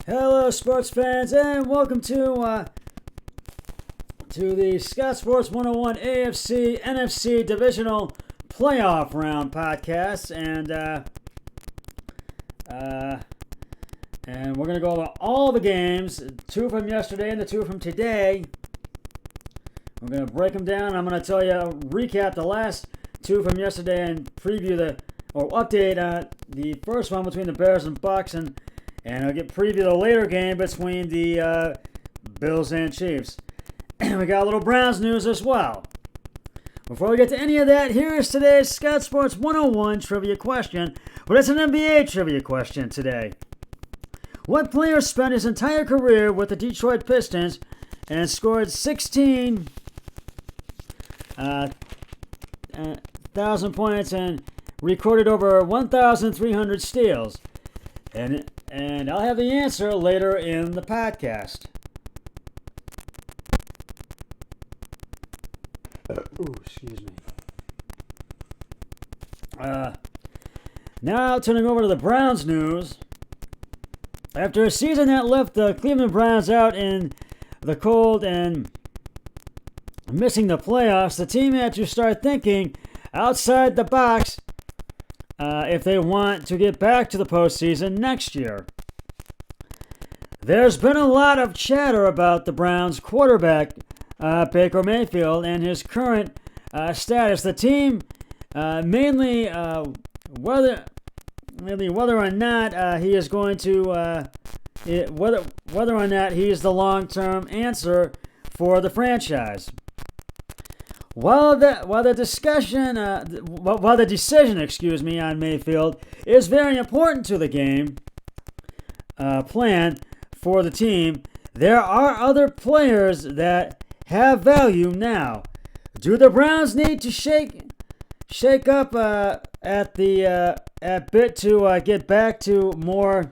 Hello, sports fans, and welcome to the Scott Sports 101 AFC NFC Divisional Playoff Round podcast, and we're gonna go over all the games, two from yesterday and the two from today. We're gonna break them down. I'm gonna recap the last two from yesterday and update the first one between the Bears and Bucks, and I'll preview the later game between the Bills and Chiefs. We got a little Browns news as well. Before we get to any of that, here is today's Scott Sports 101 trivia question, but it's an NBA trivia question today. What player spent his entire career with the Detroit Pistons and scored 16,000 points and recorded over 1,300 steals? And I'll have the answer later in the podcast. Excuse me. Now turning over to the Browns news. After a season that left the Cleveland Browns out in the cold and missing the playoffs, the team had to start thinking outside the box if they want to get back to the postseason next year. There's been a lot of chatter about the Browns quarterback, Baker Mayfield, and his current status. The team mainly whether or not he is going to whether or not he is the long-term answer for the franchise. While the decision, on Mayfield is very important to the game plan for the team, there are other players that have value now. Do the Browns need to shake up at bit to get back to more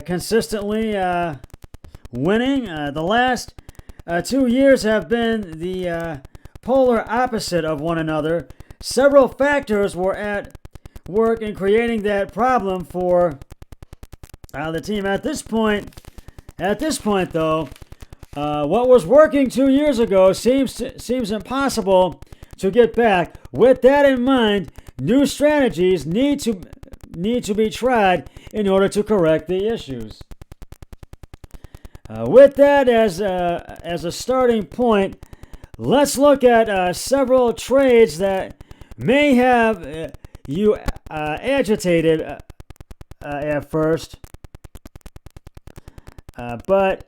consistently winning? The last 2 years have been the polar opposite of one another. Several factors were at work in creating that problem for the team. At this point, though, what was working 2 years ago seems impossible to get back. With that in mind, new strategies need to be tried in order to correct the issues. With that as a starting point, let's look at several trades that may have you agitated at first, but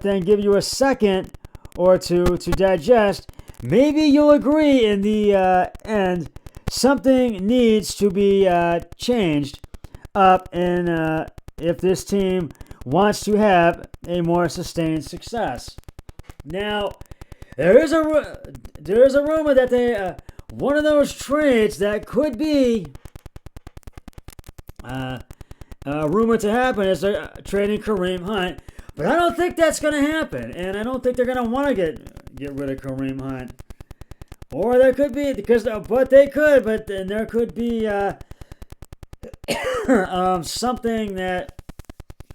then give you a second or two to digest. Maybe you'll agree in the end something needs to be changed up, and if this team wants to have a more sustained success. Now, there is a rumor that one of those trades that could be rumored to happen is trading Kareem Hunt, but I don't think that's going to happen, and I don't think they're going to want to get rid of Kareem Hunt. Or there could be, but then there could be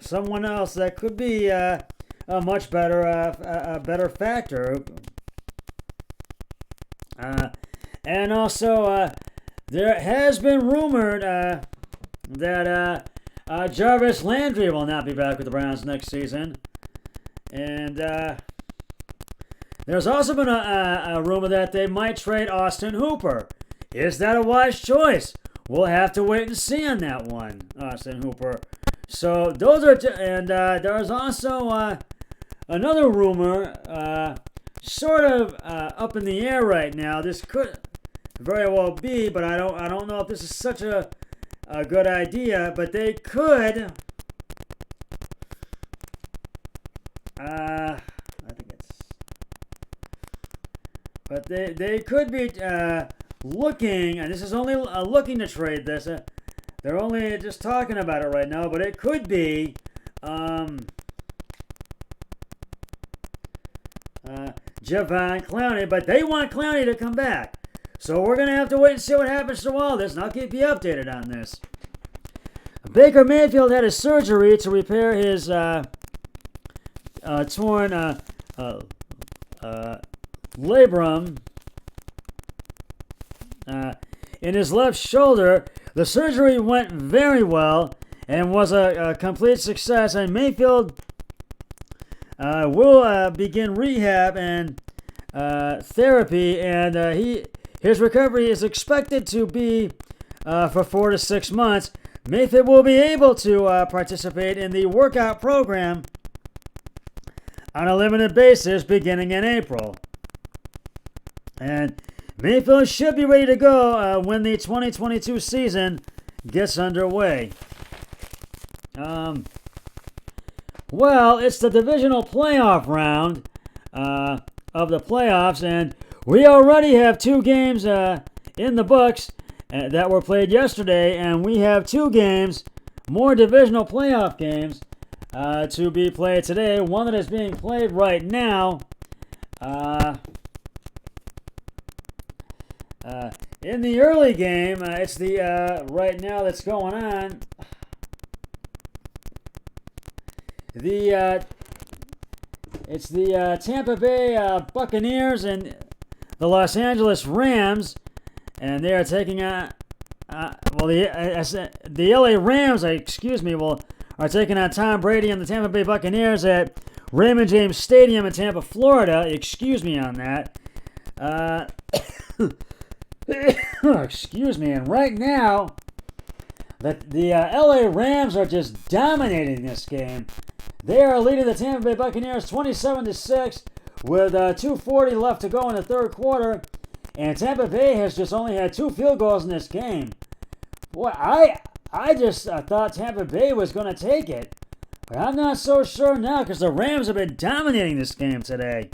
someone else that could be a much better factor. And also, there has been rumored that Jarvis Landry will not be back with the Browns next season. And there's also been a rumor that they might trade Austin Hooper. Is that a wise choice? We'll have to wait and see on that one, Austin Hooper. So those are, and there's also another rumor, sort of up in the air right now. This could very well be, but I don't know if this is such a good idea. But they could. But they could be looking, and this is only looking to trade this. They're only just talking about it right now, but it could be Javon Clowney, but they want Clowney to come back. So we're going to have to wait and see what happens to all this, and I'll keep you updated on this. Baker Mayfield had a surgery to repair his torn labrum in his left shoulder. The surgery went very well and was a complete success, and Mayfield will begin rehab and therapy, and his recovery is expected to be for 4 to 6 months. Mayfield will be able to participate in the workout program on a limited basis beginning in April. And Mayfield should be ready to go when the 2022 season gets underway. Well, it's the divisional playoff round of the playoffs, and we already have 2 games in the books that were played yesterday, and we have 2 games, more divisional playoff games, to be played today. One that is being played right now. In the early game, it's the right now that's going on. It's the Tampa Bay Buccaneers and the Los Angeles Rams, and they are taking on the LA Rams. are taking on Tom Brady and the Tampa Bay Buccaneers at Raymond James Stadium in Tampa, Florida. Excuse me on that. Excuse me. And right now, the LA Rams are just dominating this game. They are leading the Tampa Bay Buccaneers 27-6 with 2:40 left to go in the third quarter. And Tampa Bay has just only had 2 field goals in this game. Boy, I just thought Tampa Bay was going to take it. But I'm not so sure now because the Rams have been dominating this game today.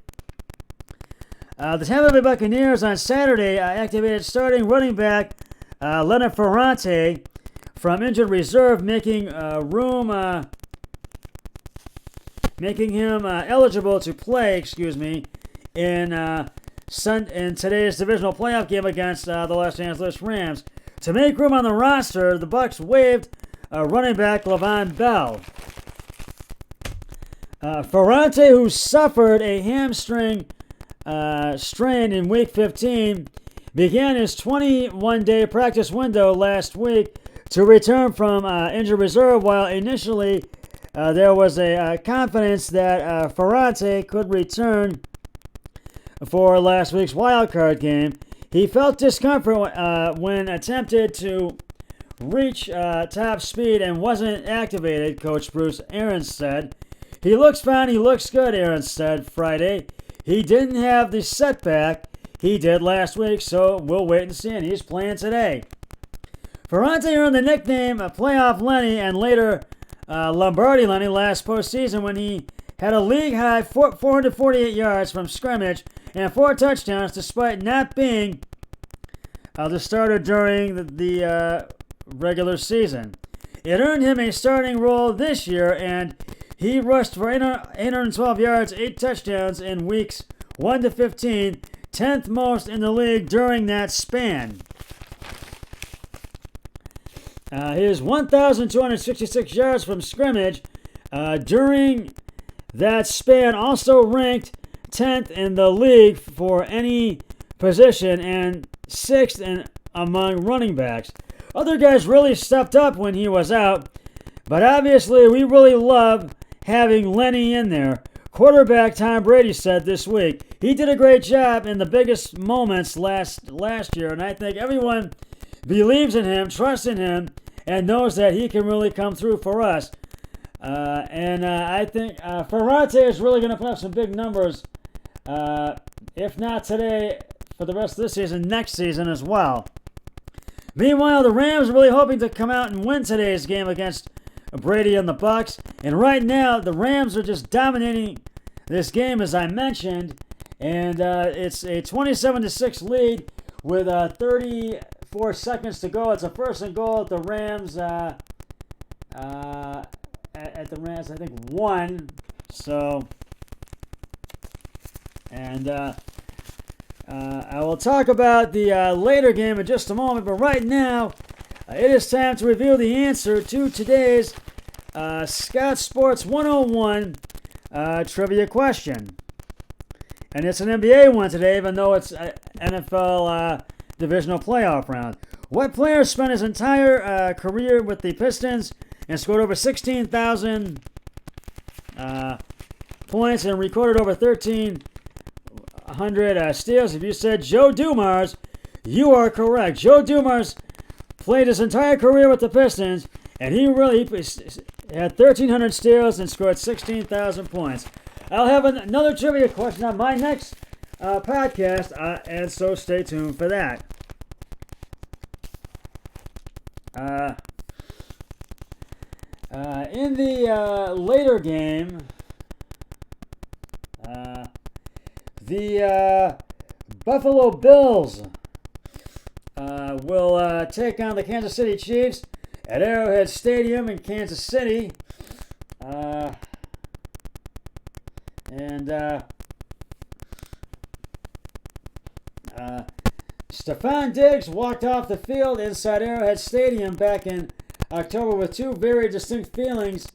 The Tampa Bay Buccaneers on Saturday activated starting running back Leonard Ferrante from injured reserve, making him eligible to play, in today's divisional playoff game against the Los Angeles Rams. To make room on the roster, the Bucs waived running back Le'Veon Bell. Ferrante, who suffered a hamstring strain in Week 15, began his 21-day practice window last week to return from injured reserve, while initially there was a confidence that Ferrante could return for last week's wildcard game. He felt discomfort when attempted to reach top speed and wasn't activated, Coach Bruce Arians said. He looks fine, he looks good, Arians said Friday. He didn't have the setback he did last week, so we'll wait and see, and he's playing today. Ferrante earned the nickname Playoff Lenny and later Lombardi Lenny last postseason when he had a league-high 448 yards from scrimmage and 4 touchdowns despite not being the starter during the regular season. It earned him a starting role this year, and he rushed for 812 yards, 8 touchdowns in weeks 1 to 15, 10th most in the league during that span. His 1,266 yards from scrimmage during that span also ranked 10th in the league for any position and 6th among running backs. Other guys really stepped up when he was out, but obviously we really love having Lenny in there. Quarterback Tom Brady said this week, he did a great job in the biggest moments last year, and I think everyone believes in him, trusts in him, and knows that he can really come through for us. I think Ferrante is really going to put up some big numbers, if not today, for the rest of this season, next season as well. Meanwhile, the Rams are really hoping to come out and win today's game against Brady and the Bucs. And right now, the Rams are just dominating this game, as I mentioned. And it's a 27-6 lead with 34 seconds to go. It's a first and goal at the Rams. I think 1. So, and I will talk about the later game in just a moment. But right now, It is time to reveal the answer to today's Scott Sports 101 trivia question. And it's an NBA one today, even though it's NFL Divisional Playoff round. What player spent his entire career with the Pistons and scored over 16,000 points and recorded over 1,300 steals? If you said Joe Dumars, you are correct. Joe Dumars played his entire career with the Pistons, and he had 1,300 steals and scored 16,000 points. I'll have another trivia question on my next podcast, and so stay tuned for that. In the later game, the Buffalo Bills will take on the Kansas City Chiefs at Arrowhead Stadium in Kansas City. Stephon Diggs walked off the field inside Arrowhead Stadium back in October with two very distinct feelings.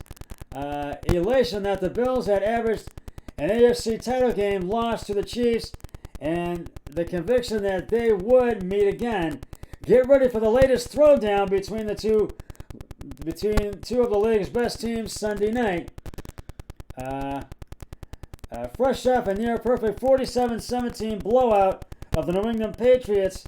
Elation that the Bills had averaged an AFC title game loss to the Chiefs, and the conviction that they would meet again. Get ready for the latest throwdown between two of the league's best teams Sunday night. Fresh off a near-perfect 47-17 blowout of the New England Patriots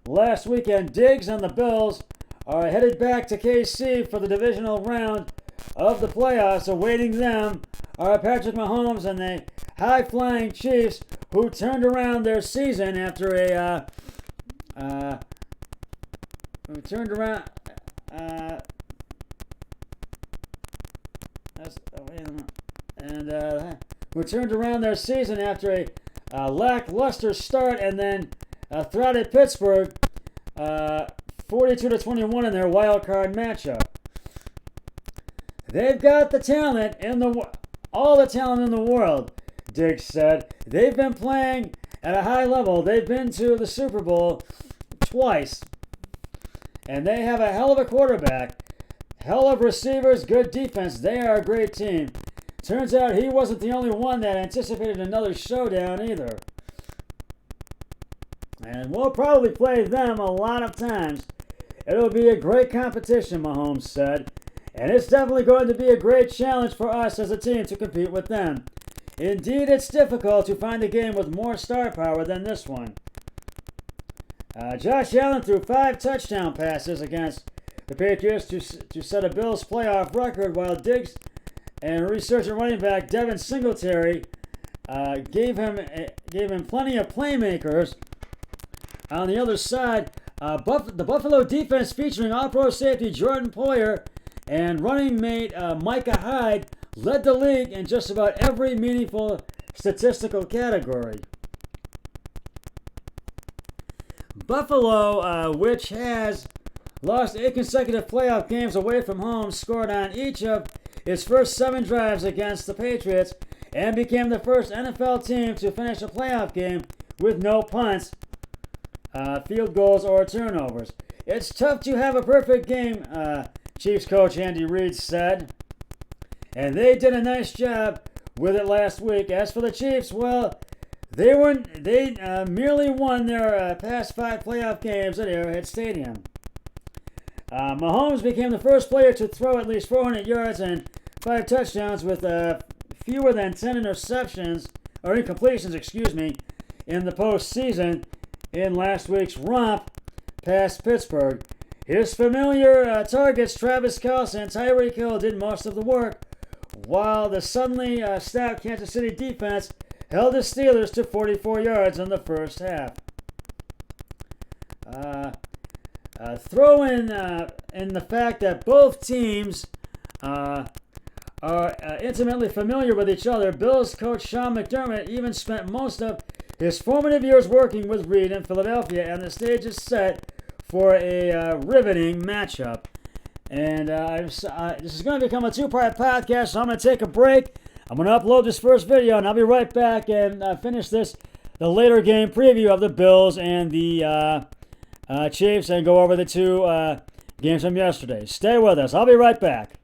last weekend, Diggs and the Bills are headed back to KC for the divisional round of the playoffs. Awaiting them are Patrick Mahomes and the high-flying Chiefs, who turned around their season after who turned around their season after a lackluster start and then throttled Pittsburgh 42-21 in their wild card matchup. They've got the talent all the talent in the world, Diggs said. They've been playing at a high level. They've been to the Super Bowl twice. And they have a hell of a quarterback, hell of receivers, good defense. They are a great team. Turns out he wasn't the only one that anticipated another showdown either. And we'll probably play them a lot of times. It'll be a great competition, Mahomes said. And it's definitely going to be a great challenge for us as a team to compete with them. Indeed, it's difficult to find a game with more star power than this one. Josh Allen threw 5 touchdown passes against the Patriots to set a Bills playoff record, while Diggs and resurgent running back Devin Singletary gave him plenty of playmakers. On the other side, the Buffalo defense, featuring All-Pro safety Jordan Poyer and running mate Micah Hyde, led the league in just about every meaningful statistical category. Buffalo, which has lost 8 consecutive playoff games away from home, scored on each of its first 7 drives against the Patriots and became the first NFL team to finish a playoff game with no punts, field goals, or turnovers. It's tough to have a perfect game, Chiefs coach Andy Reid said. And they did a nice job with it last week. As for the Chiefs, well, they merely won their past 5 playoff games at Arrowhead Stadium. Mahomes became the first player to throw at least 400 yards and 5 touchdowns with fewer than 10 incompletions, in the postseason in last week's romp past Pittsburgh. His familiar targets, Travis Kelce and Tyreek Hill, did most of the work, while the suddenly stout Kansas City defense held the Steelers to 44 yards in the first half. Throw in the fact that both teams are intimately familiar with each other. Bills coach Sean McDermott even spent most of his formative years working with Reid in Philadelphia, and the stage is set for a riveting matchup. And this is going to become a 2-part podcast, so I'm going to take a break. I'm going to upload this first video, and I'll be right back and finish the later game preview of the Bills and the Chiefs, and go over the 2 games from yesterday. Stay with us. I'll be right back.